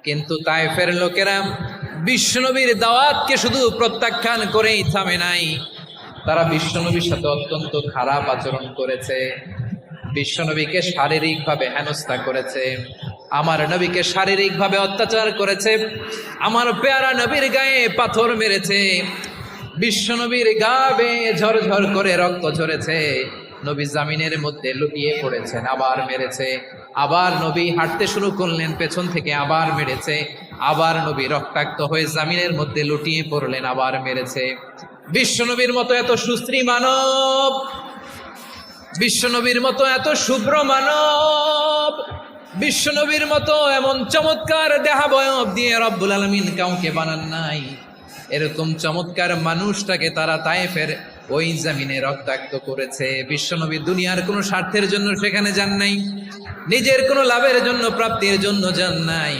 কিন্তু তায়েফের লোকেরা বিশ্বনবীর দাওয়াতকে শুধু প্রত্যাখ্যান করেই থামে নাই, তারা বিশ্বনবীর সাথে অত্যন্ত খারাপ আচরণ করেছে। বিশ্বনবীকে শারীরিকভাবে হেনস্থা করেছে, আমার নবীকে শারীরিকভাবে অত্যাচার করেছে, আমার পেয়ারা নবীর গায়ে পাথর মেরেছে, বিশ্বনবীর গা বেয়ে ঝরঝর করে রক্ত ঝরেছে, নবী জামিনের মধ্যে লুটিয়ে পড়েছেন, আবার মেরেছে, আবার নবী হাঁটতে শুরু করলেন, পেছন থেকে আবার মেরেছে, আবার নবী রক্তাক্ত হয়ে জামিনের মধ্যে লুটিয়ে পড়লেন, আবার মেরেছে। বিশ্বনবীর মতো এত সুশ্রী মানব, বিশ্বনবীর মতো এত শুভ্র মানব, বিশ্বনবীর মতো এমন চমৎকার দেহাবয়ব দিয়ে রব্বুল আলামিন কাউকে বানান নাই। এরকম চমৎকার মানুষটাকে তারা তায়েফের ওই জমিনে রক্তাক্ত করেছে। বিশ্বনবী দুনিয়ার কোনো স্বার্থের জন্য সেখানে যান নাই, নিজের কোনো লাভের জন্য, প্রাপ্তির জন্য যান নাই।